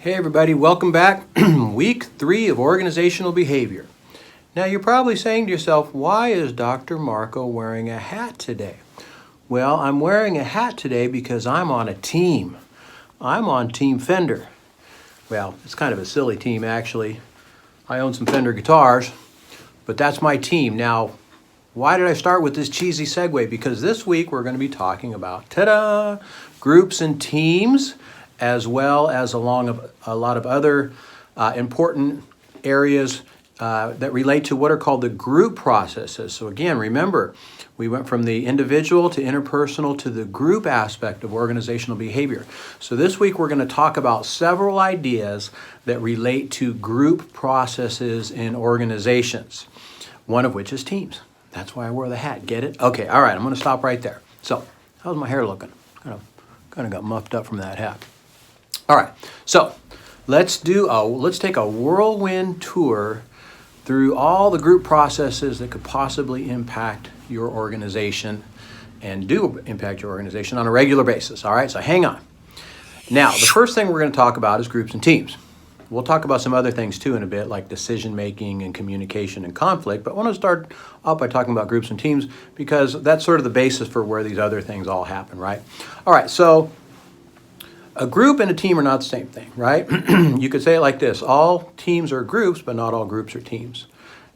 Hey everybody, welcome back. Week 3 of organizational behavior. Now you're probably saying to yourself, why is Dr. Markow wearing a hat today? Well, I'm wearing a hat today because I'm on a team. I'm on Team Fender. Well, it's kind of a silly team actually. I own some Fender guitars, but that's my team. Now, why did I start with this cheesy segue? Because this week we're going to be talking about, ta-da, groups and teams, as well as along a lot of other important areas that relate to what are called the group processes. So again, remember, we went from the individual to interpersonal to the group aspect of organizational behavior. So this week we're going to talk about several ideas that relate to group processes in organizations, one of which is teams. That's why I wore the hat. Get it? Okay, all right, I'm going to stop right there. So, how's my hair looking? Kind of got muffed up from that hat. All right, so let's take a whirlwind tour through all the group processes that could possibly impact your organization and do impact your organization on a regular basis. All right, so hang on. Now, the first thing we're going to talk about is groups and teams. We'll talk about some other things too in a bit, like decision making and communication and conflict, but I want to start off by talking about groups and teams because that's sort of the basis for where these other things all happen, right? All right, so a group and a team are not the same thing, right? You could say it like this: all teams are groups, but not all groups are teams.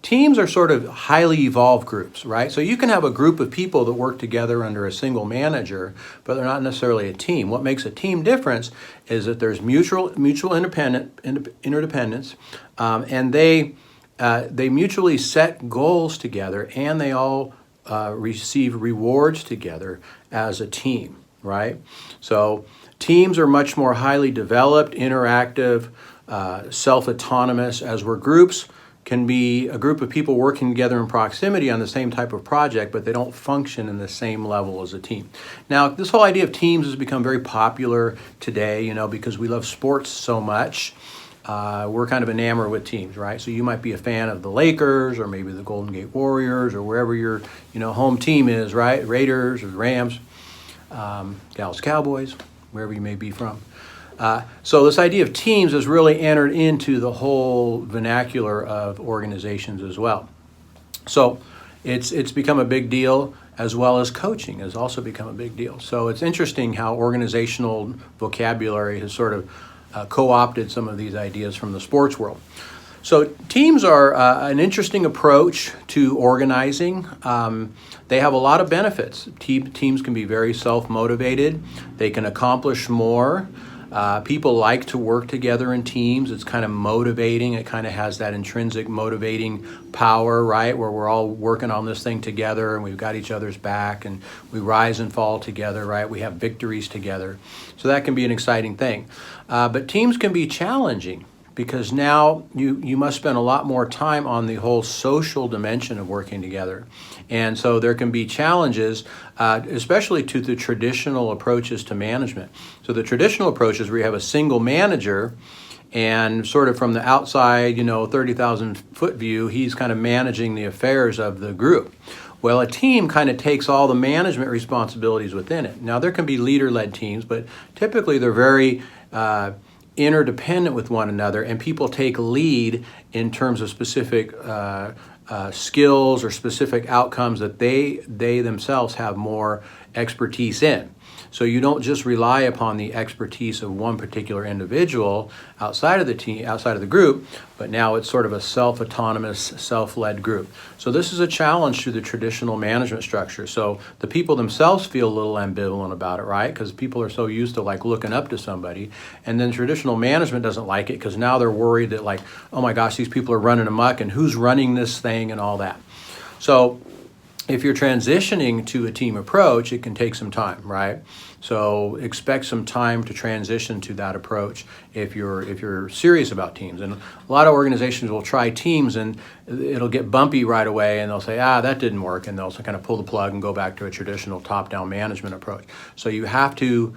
Teams are sort of highly evolved groups, right? So you can have a group of people that work together under a single manager, but they're not necessarily a team. What makes a team difference is that there's mutual interdependence, and they mutually set goals together, and they all receive rewards together as a team, right? So teams are much more highly developed, interactive, self-autonomous, as where groups can be a group of people working together in proximity on the same type of project, but they don't function in the same level as a team. Now, this whole idea of teams has become very popular today, because we love sports so much. We're kind of enamored with teams, right? So you might be a fan of the Lakers or maybe the Golden Gate Warriors or wherever your home team is, right? Raiders or Rams, Dallas Cowboys, wherever you may be from. So this idea of teams has really entered into the whole vernacular of organizations as well. So it's become a big deal, as well as coaching has also become a big deal. So it's interesting how organizational vocabulary has sort of co-opted some of these ideas from the sports world. So teams are an interesting approach to organizing. They have a lot of benefits. Teams can be very self-motivated. They can accomplish more. People like to work together in teams. It's kind of motivating. It kind of has that intrinsic motivating power, right? Where we're all working on this thing together and we've got each other's back and we rise and fall together, right? We have victories together. So that can be an exciting thing. But teams can be challenging because now you must spend a lot more time on the whole social dimension of working together. And so there can be challenges, especially to the traditional approaches to management. So the traditional approach is where you have a single manager and sort of from the outside, 30,000 foot view, he's kind of managing the affairs of the group. Well, a team kind of takes all the management responsibilities within it. Now, there can be leader-led teams, but typically they're very interdependent with one another, and people take lead in terms of specific skills or specific outcomes that they themselves have more expertise in. So you don't just rely upon the expertise of one particular individual outside of the team, outside of the group, but now it's sort of a self-autonomous, self-led group. So this is a challenge to the traditional management structure. So the people themselves feel a little ambivalent about it, right? Because people are so used to looking up to somebody. And then traditional management doesn't like it because now they're worried that oh my gosh, these people are running amok and who's running this thing and all that. So if you're transitioning to a team approach, it can take some time, right? So expect some time to transition to that approach if you're serious about teams. And a lot of organizations will try teams and it'll get bumpy right away and they'll say, that didn't work, and they'll kind of pull the plug and go back to a traditional top-down management approach. So you have to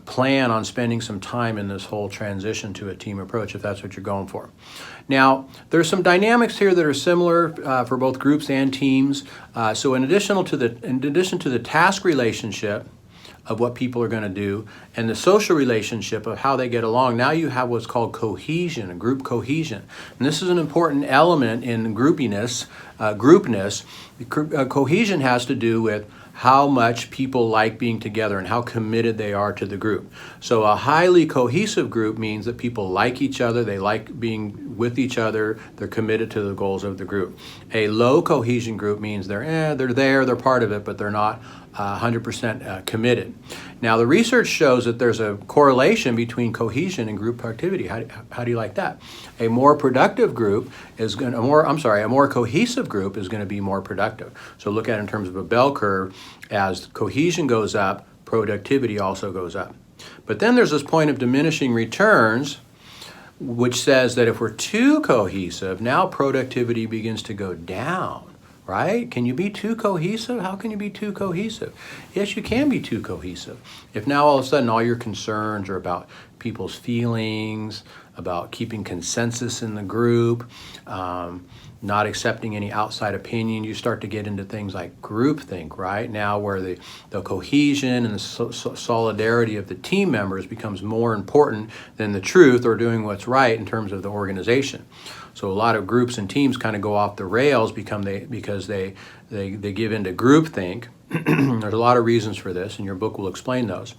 plan on spending some time in this whole transition to a team approach if that's what you're going for. Now, there's some dynamics here that are similar for both groups and teams. So in addition to the task relationship, of what people are going to do, and the social relationship of how they get along. Now you have what's called cohesion, a group cohesion. And this is an important element in groupness. Cohesion has to do with how much people like being together and how committed they are to the group. So a highly cohesive group means that people like each other, they like being with each other, they're committed to the goals of the group. A low cohesion group means they're there, they're part of it, but they're not 100% committed. Now the research shows that there's a correlation between cohesion and group productivity. How do you like that? A more productive group is going to, a more cohesive group is going to be more productive. So look at it in terms of a bell curve. As cohesion goes up, productivity also goes up. But then there's this point of diminishing returns, which says that if we're too cohesive, now productivity begins to go down. Right? Can you be too cohesive? How can you be too cohesive? Yes, you can be too cohesive. If now all of a sudden all your concerns are about people's feelings, about keeping consensus in the group, not accepting any outside opinion, you start to get into things like groupthink, right? Now where the cohesion and the solidarity of the team members becomes more important than the truth or doing what's right in terms of the organization. So a lot of groups and teams kind of go off the rails because they give into groupthink. There's a lot of reasons for this, and your book will explain those.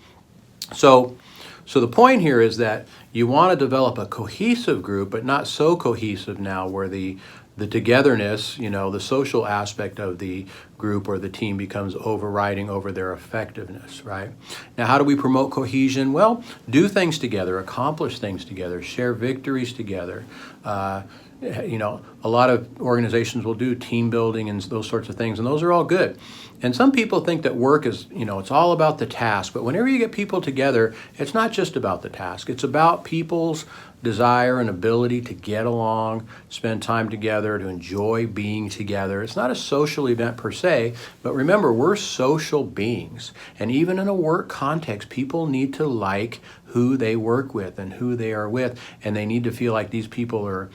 So the point here is that you want to develop a cohesive group, but not so cohesive now where the togetherness, the social aspect of the group or the team becomes overriding over their effectiveness, right? Now, how do we promote cohesion? Well, do things together, accomplish things together, share victories together. A lot of organizations will do team building and those sorts of things, and those are all good. And some people think that work is, it's all about the task. But whenever you get people together, it's not just about the task. It's about people's desire and ability to get along, spend time together, to enjoy being together. It's not a social event per se, but remember, we're social beings. And even in a work context, people need to like who they work with and who they are with, and they need to feel like these people are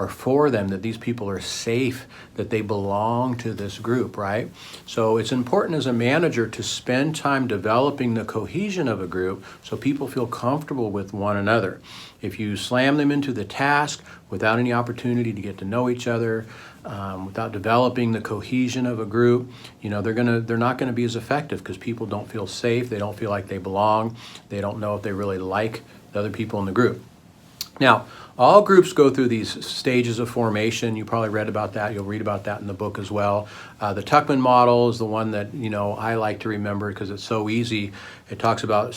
for them, that these people are safe, that they belong to this group, right? So it's important as a manager to spend time developing the cohesion of a group so people feel comfortable with one another. If you slam them into the task without any opportunity to get to know each other, without developing the cohesion of a group, they're not going to be as effective because people don't feel safe, they don't feel like they belong, they don't know if they really like the other people in the group. Now, all groups go through these stages of formation. You probably read about that. You'll read about that in the book as well. The Tuckman model is the one that I like to remember because it's so easy. It talks about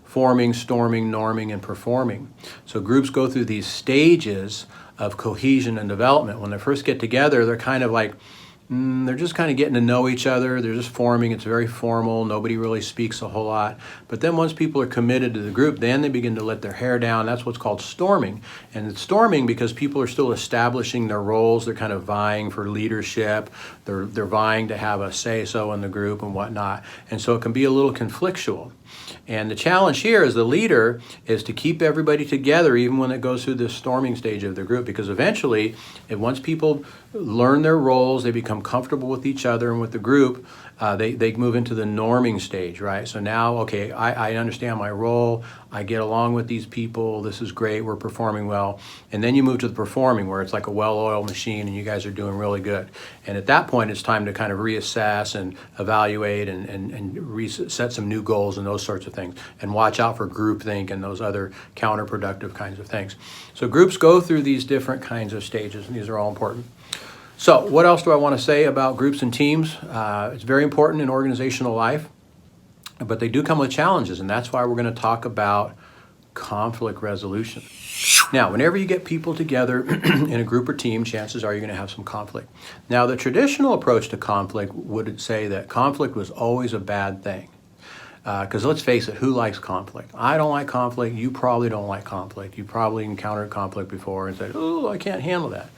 forming, storming, norming, and performing. So groups go through these stages of cohesion and development. When they first get together, they're kind of like, they're just kind of getting to know each other. They're just forming. It's very formal. Nobody really speaks a whole lot. But then once people are committed to the group, then they begin to let their hair down. That's what's called storming. And it's storming because people are still establishing their roles. They're kind of vying for leadership. They're vying to have a say-so in the group and whatnot. And so it can be a little conflictual. And the challenge here as the leader is to keep everybody together even when it goes through this storming stage of the group, because eventually, once people learn their roles, they become comfortable with each other and with the group, they move into the norming stage, right? So now, okay, I understand my role, I get along with these people, this is great, we're performing well. And then you move to the performing where it's like a well-oiled machine and you guys are doing really good. And at that point, it's time to kind of reassess and evaluate and set some new goals and those sorts of things. And watch out for groupthink and those other counterproductive kinds of things. So groups go through these different kinds of stages, and these are all important. So what else do I want to say about groups and teams? It's very important in organizational life, but they do come with challenges, and that's why we're going to talk about conflict resolution. Now, whenever you get people together in a group or team, chances are you're going to have some conflict. Now, the traditional approach to conflict would say that conflict was always a bad thing. Because let's face it, who likes conflict? I don't like conflict. You probably don't like conflict. You probably encountered conflict before and said, oh, I can't handle that.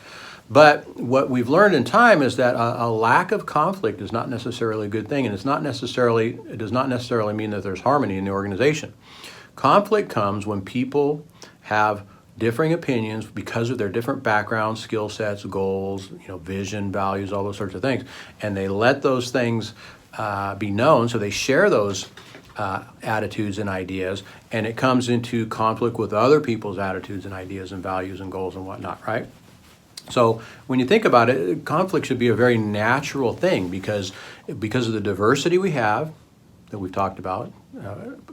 But what we've learned in time is that a lack of conflict is not necessarily a good thing, and it does not necessarily mean that there's harmony in the organization. Conflict comes when people have differing opinions because of their different backgrounds, skill sets, goals, vision, values, all those sorts of things, and they let those things be known. So they share those attitudes and ideas, and it comes into conflict with other people's attitudes and ideas and values and goals and whatnot, right? So when you think about it, conflict should be a very natural thing because of the diversity we have that we've talked about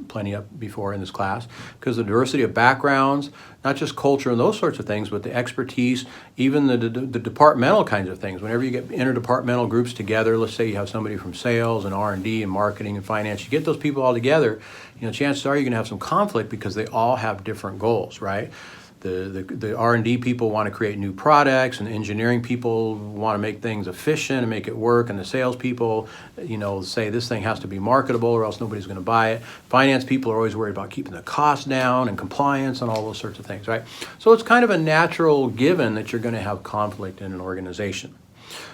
plenty of before in this class, because the diversity of backgrounds, not just culture and those sorts of things, but the expertise, even the departmental kinds of things. Whenever you get interdepartmental groups together, let's say you have somebody from sales and R&D and marketing and finance, you get those people all together, chances are you're going to have some conflict because they all have different goals, right? The R&D people want to create new products, and engineering people want to make things efficient and make it work, and the sales people, say this thing has to be marketable or else nobody's going to buy it. Finance people are always worried about keeping the cost down and compliance and all those sorts of things, right? So it's kind of a natural given that you're going to have conflict in an organization.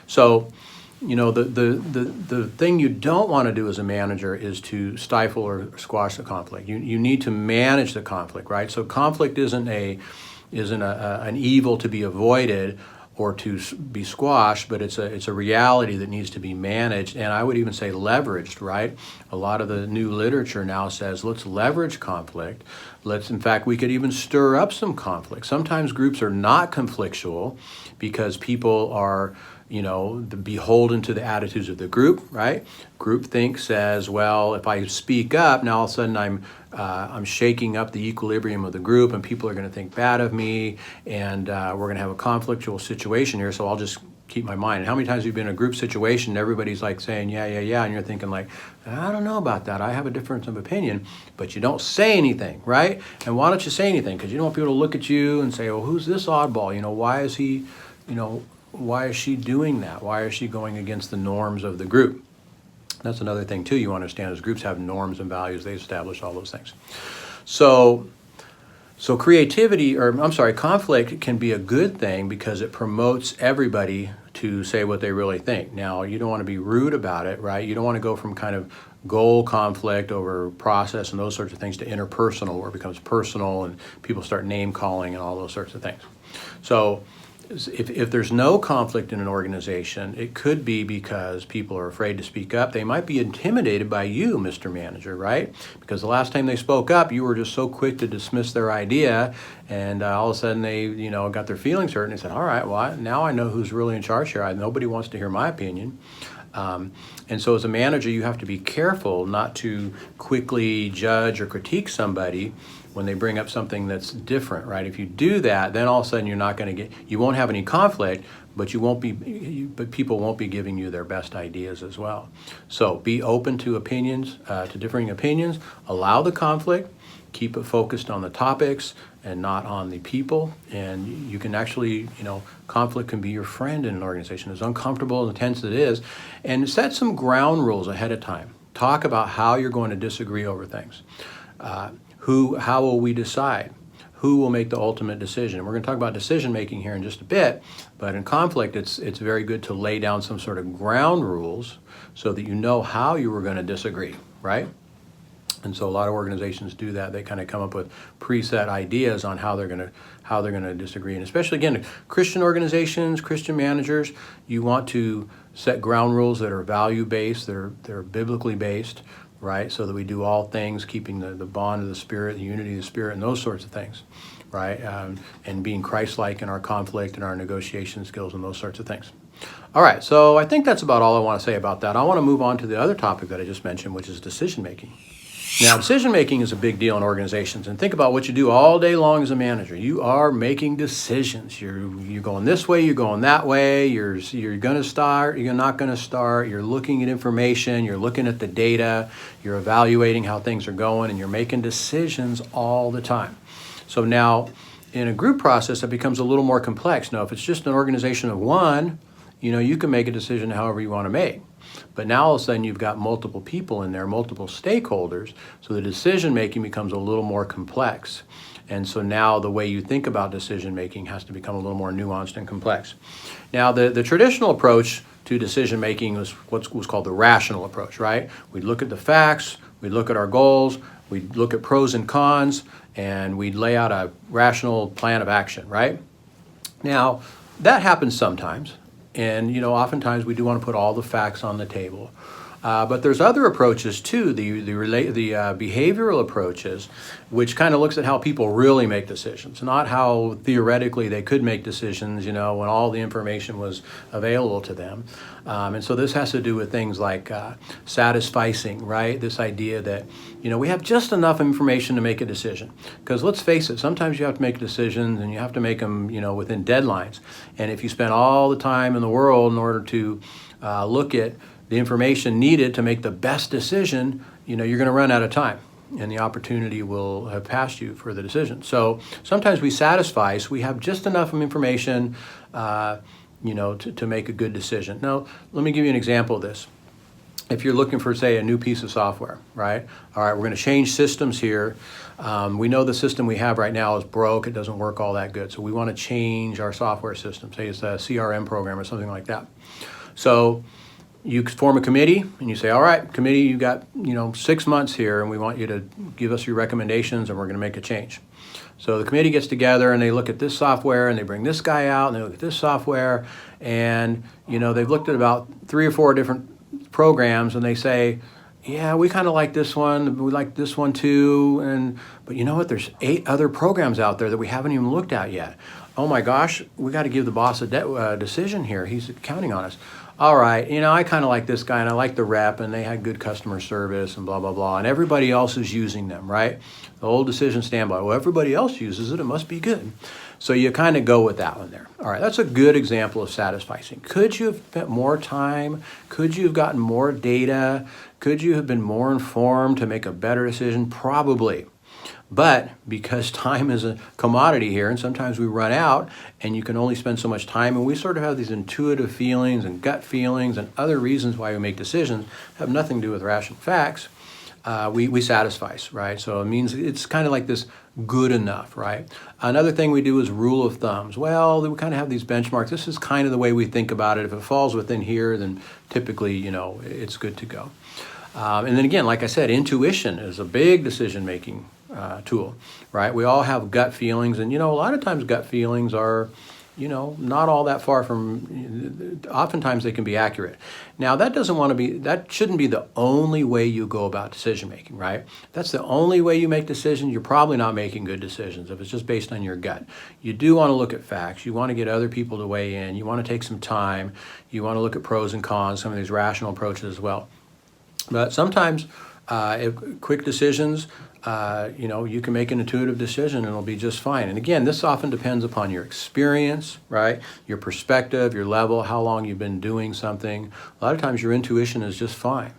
So, the thing you don't want to do as a manager is to stifle or squash the conflict. You need to manage the conflict, right? So conflict isn't an evil to be avoided or to be squashed, but it's a reality that needs to be managed, and I would even say leveraged, right? A lot of the new literature now says let's leverage conflict. In fact, we could even stir up some conflict. Sometimes groups are not conflictual because people are beholden to the attitudes of the group, right? Groupthink says, well, if I speak up, now all of a sudden I'm shaking up the equilibrium of the group, and people are going to think bad of me, and we're going to have a conflictual situation here, so I'll just keep my mind. And how many times have you been in a group situation and everybody's like saying, yeah, and you're thinking like, I don't know about that. I have a difference of opinion, but you don't say anything, right? And why don't you say anything? Because you don't want people to look at you and say, oh, who's this oddball? Why is he, why is she doing that? Why is she going against the norms of the group? That's another thing too you understand is groups have norms and values. They establish all those things. So conflict can be a good thing because it promotes everybody to say what they really think. Now, you don't want to be rude about it, right? You don't want to go from kind of goal conflict over process and those sorts of things to interpersonal, where it becomes personal and people start name calling and all those sorts of things. So if there's no conflict in an organization, it could be because people are afraid to speak up. They might be intimidated by you, Mr. Manager, right? Because the last time they spoke up, you were just so quick to dismiss their idea, and all of a sudden they, got their feelings hurt, and they said, all right, well, now I know who's really in charge here. Nobody wants to hear my opinion. And so as a manager, you have to be careful not to quickly judge or critique somebody when they bring up something that's different, right? If you do that, then all of a sudden you won't have any conflict, but people won't be giving you their best ideas as well. So be open to opinions, to differing opinions, allow the conflict, keep it focused on the topics and not on the people. And you can actually, conflict can be your friend in an organization, as uncomfortable and intense as it is. And set some ground rules ahead of time. Talk about how you're going to disagree over things. How will we decide? Who will make the ultimate decision? We're going to talk about decision making here in just a bit, but in conflict, it's very good to lay down some sort of ground rules so that you know how you were going to disagree, right? And so a lot of organizations do that. They kind of come up with preset ideas on how they're going to disagree. And especially, again, Christian organizations, Christian managers, you want to set ground rules that are value-based, they're biblically based, right? So that we do all things keeping the bond of the Spirit, the unity of the Spirit, and those sorts of things, right? And being Christ-like in our conflict and our negotiation skills and those sorts of things. All right, so I think that's about all I want to say about that. I want to move on to the other topic that I just mentioned, which is decision-making. Now, decision-making is a big deal in organizations, and think about what you do all day long as a manager. You are making decisions. You're going this way, you're going that way, you're going to start, you're not going to start, you're looking at information, you're looking at the data, you're evaluating how things are going, and you're making decisions all the time. So now, in a group process, it becomes a little more complex. Now, if it's just an organization of one, you can make a decision however you want to make. But now all of a sudden you've got multiple people in there, multiple stakeholders, so the decision making becomes a little more complex. And so now the way you think about decision making has to become a little more nuanced and complex. Now the traditional approach to decision making was what was called the rational approach, right? We'd look at the facts, we'd look at our goals, we'd look at pros and cons, and we'd lay out a rational plan of action, right? Now that happens sometimes. And, oftentimes we do want to put all the facts on the table. But there's other approaches too, the behavioral approaches, which kind of looks at how people really make decisions, not how theoretically they could make decisions, when all the information was available to them. And so this has to do with things like satisficing, right? This idea that, we have just enough information to make a decision. Because let's face it, sometimes you have to make decisions and you have to make them, within deadlines. And if you spend all the time in the world in order to look at the information needed to make the best decision, you're going to run out of time and the opportunity will have passed you for the decision. So sometimes we satisfy, so we have just enough of information to make a good decision. Now, let me give you an example of this. If you're looking for, say, a new piece of software, right? All right, we're going to change systems here. We know the system we have right now is broke. It doesn't work all that good. So we want to change our software system. Say it's a CRM program or something like that. So you form a committee and you say, all right, committee, you got 6 months here and we want you to give us your recommendations and we're going to make a change. So the committee gets together and they look at this software and they bring this guy out and they look at this software and they've looked at about 3 or 4 different programs and they say, yeah, we kind of like this one, we like this one too, but you know what, there's 8 other programs out there that we haven't even looked at yet. Oh my gosh, we got to give the boss a decision here, he's counting on us. All right, I kind of like this guy and I like the rep and they had good customer service and blah, blah, blah, and everybody else is using them, right? The old decision standby, well, everybody else uses it, it must be good. So you kind of go with that one there. All right, that's a good example of satisficing. Could you have spent more time? Could you have gotten more data? Could you have been more informed to make a better decision? Probably. But because time is a commodity here, and sometimes we run out, and you can only spend so much time, and we sort of have these intuitive feelings and gut feelings and other reasons why we make decisions, have nothing to do with rational facts, we satisfy, right? So it means it's kind of like this good enough, right? Another thing we do is rule of thumbs. Well, we kind of have these benchmarks. This is kind of the way we think about it. If it falls within here, then typically, it's good to go. And then again, like I said, intuition is a big decision-making tool, right? We all have gut feelings, and a lot of times gut feelings are, not all that far from, oftentimes they can be accurate. Now that shouldn't be the only way you go about decision making, right? If that's the only way you make decisions, you're probably not making good decisions if it's just based on your gut. You do want to look at facts, you want to get other people to weigh in, you want to take some time, you want to look at pros and cons, some of these rational approaches as well. But sometimes quick decisions, you can make an intuitive decision and it'll be just fine. And again, this often depends upon your experience, right? Your perspective, your level, how long you've been doing something. A lot of times your intuition is just fine.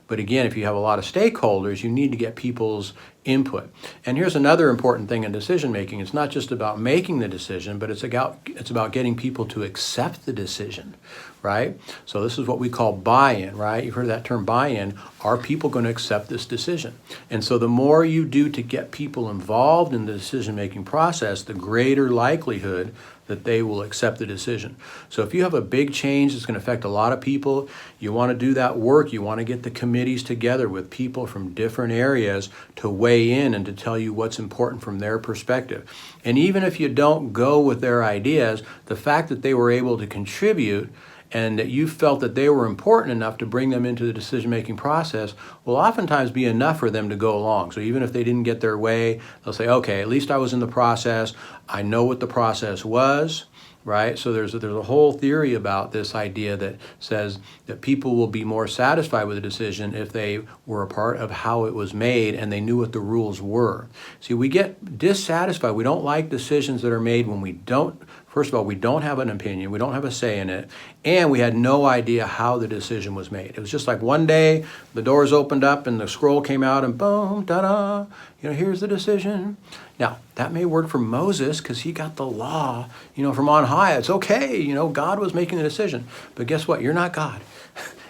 But again, if you have a lot of stakeholders, you need to get people's input. And here's another important thing in decision making. It's not just about making the decision, but it's about getting people to accept the decision, right? So this is what we call buy-in, right? You've heard that term buy-in. Are people going to accept this decision? And so the more you do to get people involved in the decision-making process, the greater likelihood that they will accept the decision. So if you have a big change that's going to affect a lot of people, you want to do that work. You want to get the committees together with people from different areas to weigh in and to tell you what's important from their perspective. And even if you don't go with their ideas, the fact that they were able to contribute and that you felt that they were important enough to bring them into the decision-making process will oftentimes be enough for them to go along. So even if they didn't get their way, they'll say, okay, at least I was in the process. I know what the process was, right? So there's a whole theory about this idea that says that people will be more satisfied with a decision if they were a part of how it was made and they knew what the rules were. See, we get dissatisfied. We don't like decisions that are made when we don't, first of all, we don't have an opinion, we don't have a say in it, and we had no idea how the decision was made. It was just like one day the doors opened up and the scroll came out and boom, ta-da, here's the decision. Now, that may work for Moses because he got the law, from on high. It's okay, God was making the decision. But guess what? You're not God.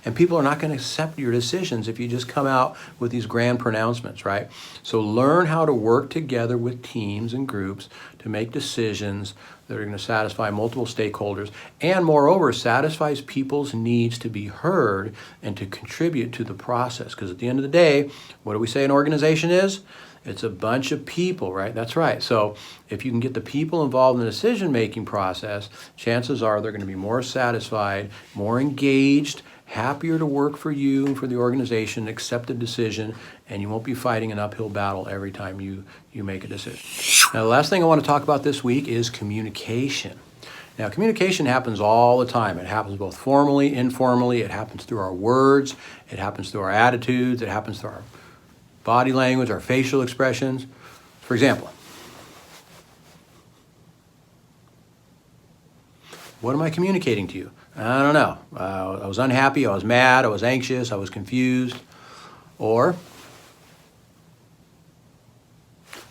And people are not going to accept your decisions if you just come out with these grand pronouncements, right? So learn how to work together with teams and groups to make decisions that are going to satisfy multiple stakeholders and moreover satisfies people's needs to be heard and to contribute to the process. Because at the end of the day, what do we say an organization is? It's a bunch of people, right? That's right. So if you can get the people involved in the decision-making process, chances are they're going to be more satisfied, more engaged, happier to work for you and for the organization, accept a decision, and you won't be fighting an uphill battle every time you make a decision. Now, the last thing I want to talk about this week is communication. Now, communication happens all the time. It happens both formally, informally. It happens through our words. It happens through our attitudes. It happens through our body language, our facial expressions. For example, what am I communicating to you? I don't know. I was unhappy, I was mad, I was anxious, I was confused. Or,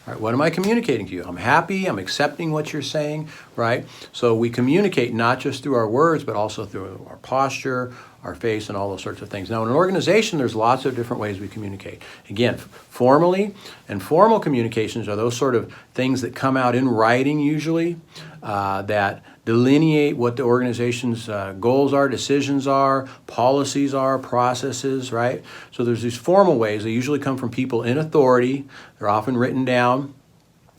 all right, what am I communicating to you? I'm happy, I'm accepting what you're saying, right? So we communicate not just through our words, but also through our posture, our face, and all those sorts of things. Now, in an organization, there's lots of different ways we communicate. Again, formally and formal communications are those sort of things that come out in writing usually, that delineate what the organization's goals are, decisions are, policies are, processes, right? So there's these formal ways. They usually come from people in authority. They're often written down,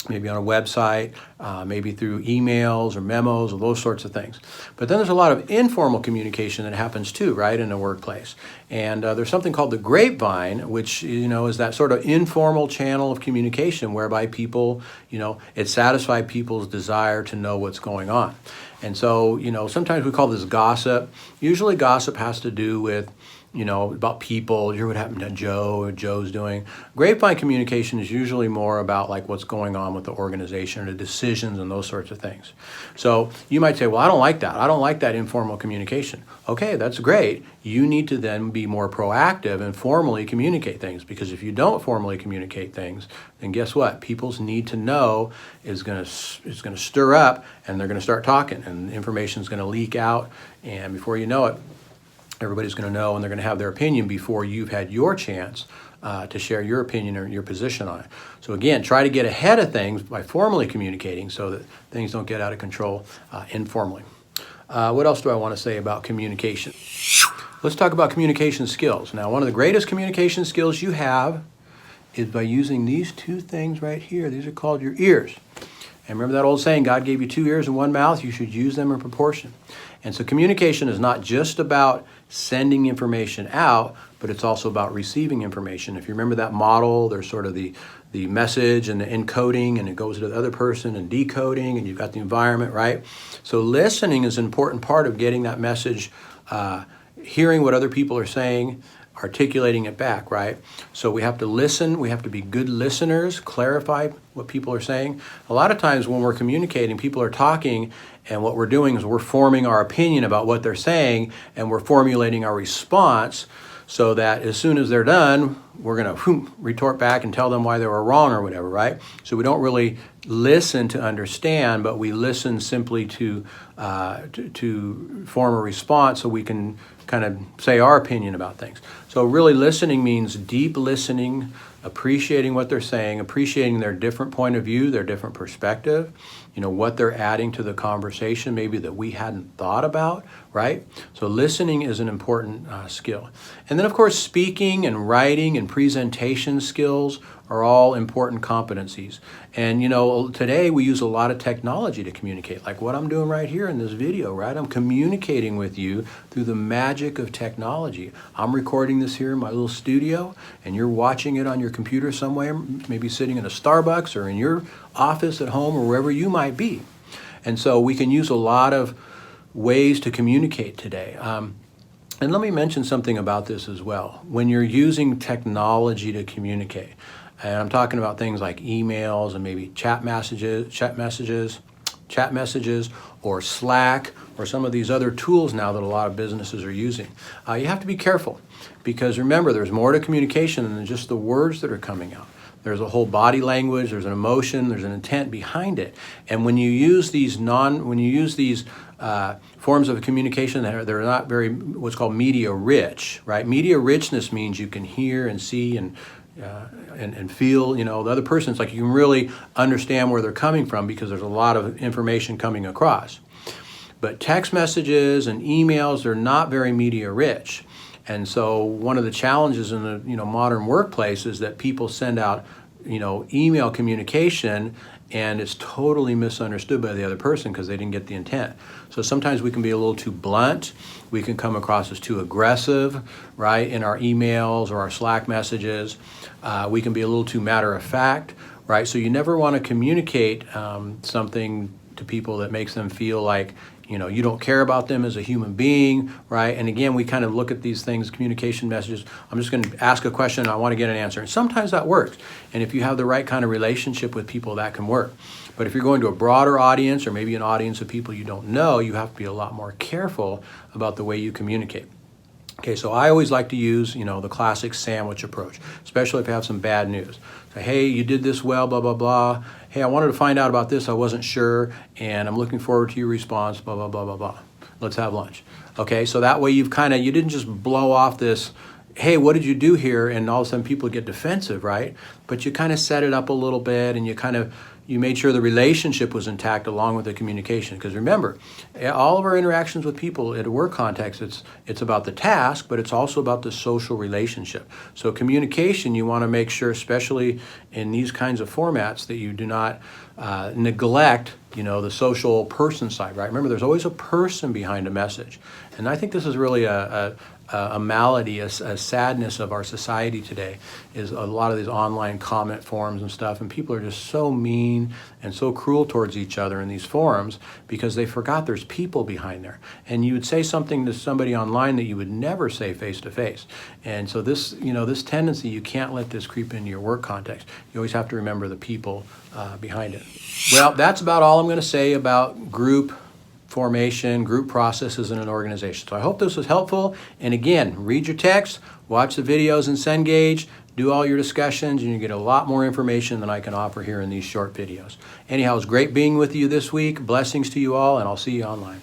maybe on a website, maybe through emails or memos or those sorts of things. But then there's a lot of informal communication that happens too, right, in the workplace. And there's something called the grapevine, which, is that sort of informal channel of communication whereby people, it satisfies people's desire to know what's going on. And so, sometimes we call this gossip. Usually gossip has to do with, about people, hear what happened to Joe or Joe's doing. Grapevine communication is usually more about like what's going on with the organization or the decisions and those sorts of things. So you might say, well, I don't like that. I don't like that informal communication. Okay, that's great. You need to then be more proactive and formally communicate things, because if you don't formally communicate things, then guess what? People's need to know is going to stir up, and they're going to start talking, and information is going to leak out, and before you know it, everybody's going to know, and they're going to have their opinion before you've had your chance to share your opinion or your position on it. So again, try to get ahead of things by formally communicating so that things don't get out of control informally. What else do I want to say about communication? Let's talk about communication skills. Now, one of the greatest communication skills you have is by using these two things right here. These are called your ears. And remember that old saying, God gave you 2 ears and 1 mouth, you should use them in proportion. And so communication is not just about sending information out, but it's also about receiving information. If you remember that model, there's sort of the message and the encoding, and it goes to the other person, and decoding, and you've got the environment, right? So listening is an important part of getting that message, hearing what other people are saying, articulating it back, right? So we have to listen, we have to be good listeners, clarify what people are saying. A lot of times when we're communicating, people are talking, and what we're doing is we're forming our opinion about what they're saying, and we're formulating our response so that as soon as they're done, we're going to retort back and tell them why they were wrong or whatever, right? So we don't really listen to understand, but we listen simply to form a response so we can kind of say our opinion about things. So really listening means deep listening, appreciating what they're saying, appreciating their different point of view, their different perspective, what they're adding to the conversation maybe that we hadn't thought about, right? So listening is an important skill. And then, of course, speaking and writing and presentation skills are all important competencies. And, today we use a lot of technology to communicate, like what I'm doing right here in this video, right? I'm communicating with you through the magic of technology. I'm recording this here in my little studio, and you're watching it on your computer somewhere, maybe sitting in a Starbucks or in your office at home or wherever you might be. And so we can use a lot of ways to communicate today. And let me mention something about this as well. When you're using technology to communicate, and I'm talking about things like emails and maybe chat messages, or Slack, or some of these other tools now that a lot of businesses are using. You have to be careful, because remember, there's more to communication than just the words that are coming out. There's a whole body language, there's an emotion, there's an intent behind it. And when you use these forms of communication that are not very, what's called media rich, right? Media richness means you can hear and see and feel, the other person. It's like you can really understand where they're coming from because there's a lot of information coming across. But text messages and emails, they're not very media rich. And so one of the challenges in the modern workplace is that people send out email communication, and it's totally misunderstood by the other person because they didn't get the intent. So sometimes we can be a little too blunt. We can come across as too aggressive, right, in our emails or our Slack messages. We can be a little too matter of fact, right? So you never want to communicate something to people that makes them feel like you don't care about them as a human being, right? And again, we kind of look at these things, communication messages. I'm just going to ask a question, I want to get an answer. And sometimes that works. And if you have the right kind of relationship with people, that can work. But if you're going to a broader audience, or maybe an audience of people you don't know, you have to be a lot more careful about the way you communicate. Okay, so I always like to use, the classic sandwich approach, especially if you have some bad news. Say, hey, you did this well, blah, blah, blah. Hey, I wanted to find out about this. I wasn't sure, and I'm looking forward to your response, blah, blah, blah, blah, blah. Let's have lunch. Okay, so that way you didn't just blow off this, hey, what did you do here? And all of a sudden people get defensive, right? But you kind of set it up a little bit, and you made sure the relationship was intact along with the communication. Because remember, all of our interactions with people in a work context, it's about the task, but it's also about the social relationship. So communication, you want to make sure, especially in these kinds of formats, that you do not neglect, the social person side, right? Remember, there's always a person behind a message. And I think this is really a malady, a sadness of our society today, is a lot of these online comment forums and stuff, and people are just so mean and so cruel towards each other in these forums because they forgot there's people behind there. And you would say something to somebody online that you would never say face to face. And so this tendency, you can't let this creep into your work context. You always have to remember the people behind it. Well, that's about all I'm going to say about group formation, group processes in an organization. So I hope this was helpful. And again, read your text, watch the videos in Cengage, do all your discussions, and you get a lot more information than I can offer here in these short videos. Anyhow, it was great being with you this week. Blessings to you all, and I'll see you online.